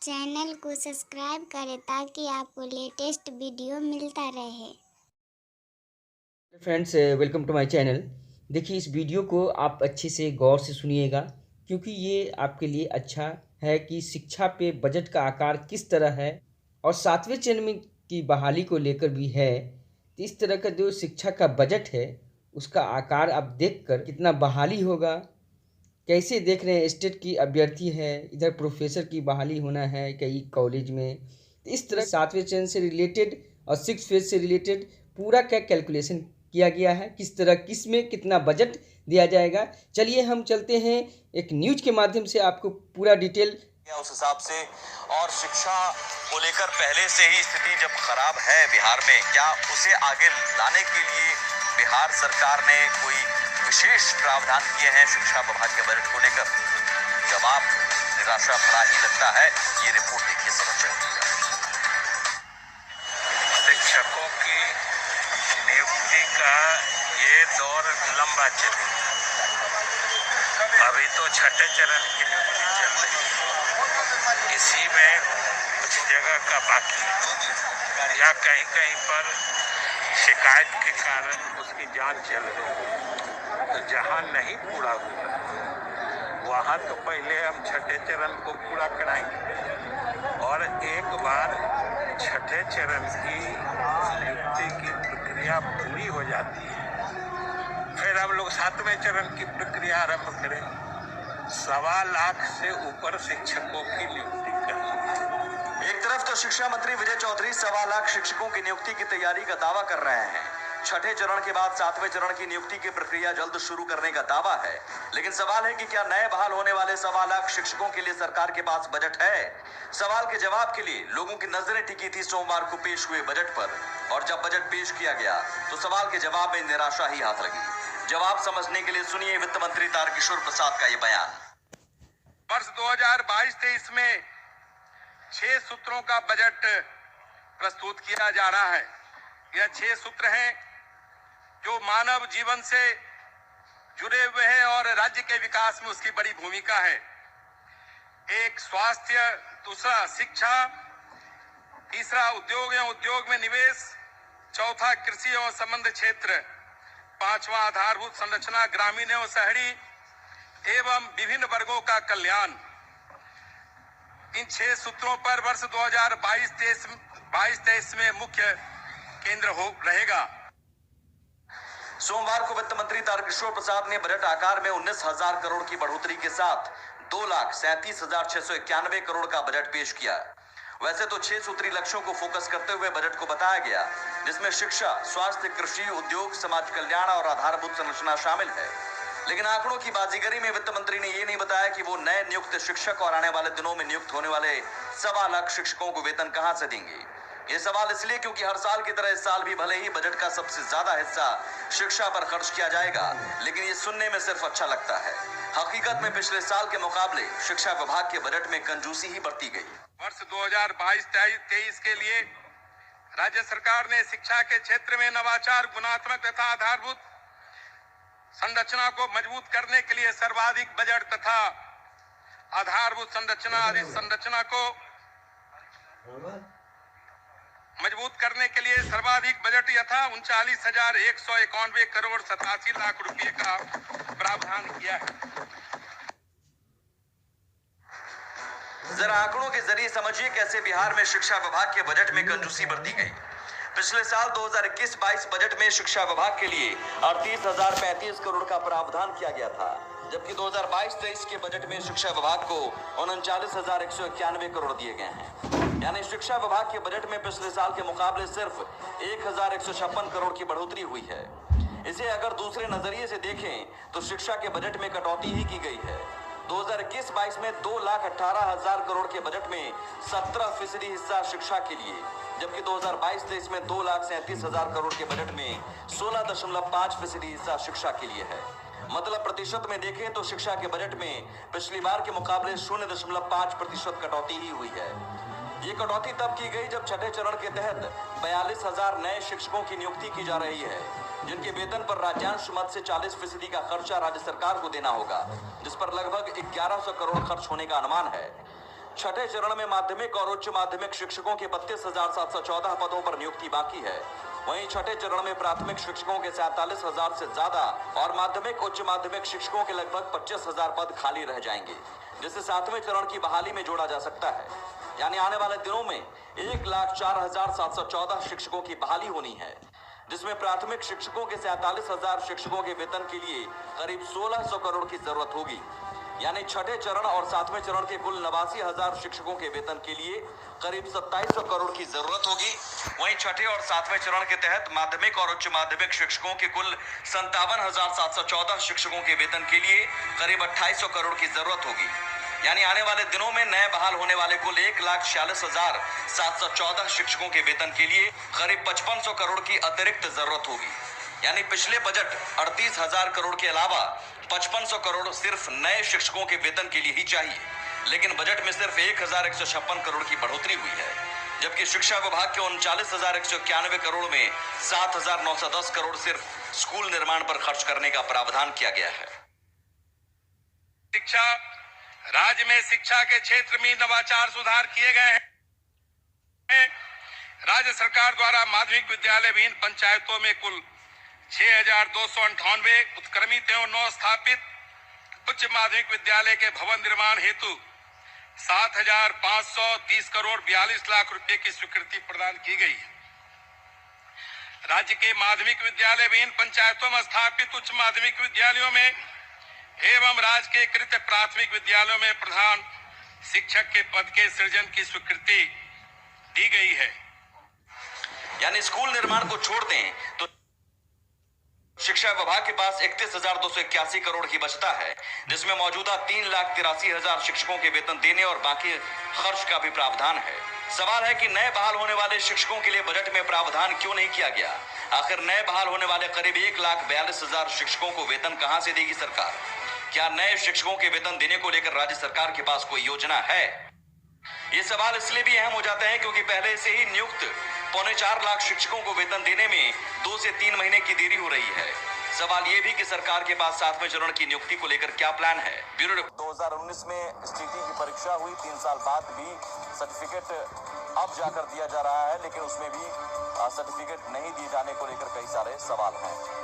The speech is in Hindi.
चैनल को सब्सक्राइब करें ताकि आपको लेटेस्ट वीडियो मिलता रहे। Friends, welcome to my channel. देखिए, इस वीडियो को आप अच्छे से गौर से सुनिएगा, क्योंकि ये आपके लिए अच्छा है कि शिक्षा पे बजट का आकार किस तरह है और सातवें चरण में की बहाली को लेकर भी है। तो इस तरह का जो शिक्षा का बजट है, उसका आकार आप देखकर कितना बहाली होगा, कैसे देख रहे हैं। स्टेट की अभ्यर्थी है, इधर प्रोफेसर की बहाली होना है कई कॉलेज में। तो इस तरह सातवें चरण से रिलेटेड और सिक्स फेज से रिलेटेड पूरा क्या कैलकुलेशन किया गया है, किस तरह किस में कितना बजट दिया जाएगा। चलिए हम चलते हैं एक न्यूज के माध्यम से आपको पूरा डिटेल उस हिसाब से। और शिक्षा को लेकर पहले से ही स्थिति जब खराब है बिहार में, क्या उसे आगे लाने के लिए बिहार सरकार ने कोई विशेष प्रावधान किए हैं शिक्षा विभाग के बजट को लेकर? जवाब निराशा भरा ही लगता है। ये रिपोर्ट देखिए, समझ जाइएगा। शिक्षकों की नियुक्ति का ये दौर लंबा चले। अभी तो छठे चरण की नियुक्ति चल रही है, इसी में कुछ जगह का बाकी है या कहीं कहीं पर शिकायत के कारण उसकी जांच चल रही है। तो जहां नहीं पूरा हुआ वहां तो पहले हम छठे चरण को पूरा कराएंगे, और एक बार छठे चरण की नियुक्ति की प्रक्रिया पूरी हो जाती है, फिर हम लोग सातवें चरण की प्रक्रिया आरंभ करें। 1.25 लाख से ऊपर शिक्षकों की नियुक्ति करनी। एक तरफ तो शिक्षा मंत्री विजय चौधरी 1.25 लाख शिक्षकों की नियुक्ति की तैयारी का दावा कर रहे हैं। छठे चरण के बाद सातवें चरण की नियुक्ति की प्रक्रिया जल्द शुरू करने का दावा है, लेकिन सवाल है कि क्या नए बहाल होने वाले 1.25 लाख शिक्षकों के लिए सरकार के पास बजट है? सवाल के जवाब के लिए लोगों की नजरें टिकी थी सोमवार को पेश हुए बजट पर, और जब बजट पेश किया गया तो सवाल के जवाब में निराशा ही हाथ लगी। जवाब समझने के लिए सुनिए वित्त मंत्री तारकिशोर प्रसाद का ये बयान। वर्ष 2022-23 में 6 सूत्रों का बजट प्रस्तुत किया जा रहा है। यह 6 सूत्र हैं जो मानव जीवन से जुड़े हुए हैं और राज्य के विकास में उसकी बड़ी भूमिका है। एक, स्वास्थ्य; दूसरा, शिक्षा; तीसरा, उद्योग एवं उद्योग में निवेश; चौथा, कृषि एवं संबद्ध क्षेत्र; पांचवा, आधारभूत संरचना, ग्रामीण एवं शहरी एवं विभिन्न वर्गों का कल्याण। इन 6 सूत्रों पर वर्ष 2022-23 में मुख्य केंद्र रहेगा। सोमवार को वित्त मंत्री तारकिशोर प्रसाद ने बजट आकार में 19,000 करोड़ की बढ़ोतरी के साथ 2,37,691 करोड़ का बजट पेश किया। वैसे तो 6 सूत्री लक्ष्यों को फोकस करते हुए बजट को बताया गया, जिसमें शिक्षा, स्वास्थ्य, कृषि, उद्योग, समाज कल्याण और आधारभूत संरचना शामिल है। लेकिन आंकड़ों की बाजीगरी में वित्त मंत्री ने ये नहीं बताया कि वो नए नियुक्त शिक्षक और आने वाले दिनों में नियुक्त होने वाले 1.25 लाख शिक्षकों को वेतन कहां से देंगे। ये सवाल इसलिए क्योंकि हर साल की तरह इस साल भी भले ही बजट का सबसे ज्यादा हिस्सा शिक्षा पर खर्च किया जाएगा, लेकिन ये सुनने में सिर्फ अच्छा लगता है। हकीकत में पिछले साल के मुकाबले शिक्षा विभाग के बजट में कंजूसी ही बरती गई। वर्ष 2022-23 के लिए राज्य सरकार ने शिक्षा के क्षेत्र में नवाचार, गुणात्मक तथा आधारभूत संरचना को मजबूत करने के लिए सर्वाधिक बजट तथा आधारभूत संरचना आदि संरचना को मजबूत करने के लिए सर्वाधिक बजट यथा 39,191 करोड़ 87 लाख रुपए का प्रावधान किया है। जरा आंकड़ों के जरिए समझिए कैसे बिहार में शिक्षा विभाग के बजट में कंजूसी बरती गई। पिछले साल 2021-22 बजट में शिक्षा विभाग के लिए 38,035 करोड़ का प्रावधान किया गया था, जबकि 2022-23 के बजट में शिक्षा विभाग को 39,191 करोड़ दिए गए हैं। यानी शिक्षा विभाग के बजट में पिछले साल के मुकाबले सिर्फ 1,156 करोड़ की बढ़ोतरी हुई है। इसे अगर दूसरे नजरिए से देखें तो शिक्षा के बजट में कटौती ही की गई है। 2021-22 में 2,18,000 करोड़ के बजट में 17% हिस्सा शिक्षा के लिए, जबकि 2022-23 में 2,37,000 करोड़ के बजट में 16.5% हिस्सा शिक्षा के लिए है। मतलब प्रतिशत में देखें तो शिक्षा के बजट में पिछली बार के मुकाबले 0.5% कटौती ही हुई है। ये कटौती तब की गई जब छठे चरण के तहत 42,000 नए शिक्षकों की नियुक्ति की जा रही है, जिनके वेतन पर राज्यांश मद से 40% का खर्चा राज्य सरकार को देना होगा, जिस पर लगभग 1,100 करोड़ खर्च होने का अनुमान है। छठे चरण में माध्यमिक और उच्च माध्यमिक शिक्षकों के 32,714 पदों पर नियुक्ति बाकी है। वहीं छठे चरण में प्राथमिक शिक्षकों के 47,000 से ज्यादा और माध्यमिक उच्च माध्यमिक शिक्षकों के लगभग 25,000 पद खाली रह जाएंगे, जिसे 7वें चरण की बहाली में जोड़ा जा सकता है। यानी आने वाले दिनों में 1,04,714 शिक्षकों की बहाली होनी है, जिसमें प्राथमिक शिक्षकों के 47,000 शिक्षकों के वेतन के लिए करीब 1,600 करोड़ की जरूरत होगी। यानी छठे चरण और 7वें चरण के कुल 89,000 शिक्षकों के वेतन के लिए करीब 2,700 करोड़ की जरूरत होगी। वहीं छठे और 7वें चरण के तहत माध्यमिक और उच्च माध्यमिक शिक्षकों के कुल 57,714 शिक्षकों के वेतन के लिए करीब 2,800 करोड़ की जरूरत होगी। यानी आने वाले दिनों में नए बहाल होने वाले कुल 1,46,714 शिक्षकों के वेतन के लिए करीब 5,500 करोड़ की अतिरिक्त जरूरत होगी। यानी पिछले बजट 38,000 करोड़ के अलावा 5,500 करोड़ सिर्फ नए शिक्षकों के वेतन के लिए ही चाहिए, लेकिन बजट में सिर्फ 1,156 करोड़ की बढ़ोतरी हुई है, जबकि शिक्षा विभाग के 39,191 करोड़ में 7,910 करोड़ सिर्फ स्कूल निर्माण पर खर्च करने का प्रावधान किया गया है। शिक्षा राज्य में शिक्षा के क्षेत्र में नवाचार सुधार किए गए हैं। राज्य सरकार द्वारा माध्यमिक विद्यालय विहीन पंचायतों में कुल 6,298 उत्क्रमित एवं 9 स्थापित उच्च माध्यमिक विद्यालय के भवन निर्माण हेतु 7,530 करोड़ 42 लाख रुपए की स्वीकृति प्रदान की गई है। राज्य के माध्यमिक विद्यालय विहीन पंचायतों में स्थापित उच्च माध्यमिक विद्यालयों में एवं राज्य के कृत प्राथमिक विद्यालयों में प्रधान शिक्षक के पद के सृजन की स्वीकृति दी गई है। यानी स्कूल निर्माण को छोड़ दें तो शिक्षा विभाग के पास 31,281 करोड़ की बचता है, जिसमें मौजूदा 3,83,000 शिक्षकों के वेतन देने और बाकी खर्च का भी प्रावधान है। सवाल है कि नए बहाल होने वाले शिक्षकों के लिए बजट में प्रावधान क्यों नहीं किया गया? आखिर नए बहाल होने वाले करीब 1,42,000 शिक्षकों को वेतन कहां से देगी सरकार? क्या नए शिक्षकों के वेतन देने को लेकर राज्य सरकार के पास कोई योजना है? ये सवाल इसलिए भी अहम हो जाते हैं क्योंकि पहले से ही नियुक्त 4.25 लाख शिक्षकों को वेतन देने में 2 से 3 महीने की देरी हो रही है। सवाल ये भी कि सरकार के पास 7वें चरण की नियुक्ति को लेकर क्या प्लान है? Bureau report. 2019 में स्टीटी की परीक्षा हुई, 3 साल बाद भी सर्टिफिकेट अब जाकर दिया जा रहा है, लेकिन उसमें भी सर्टिफिकेट नहीं दिए जाने को लेकर कई सारे सवाल हैं।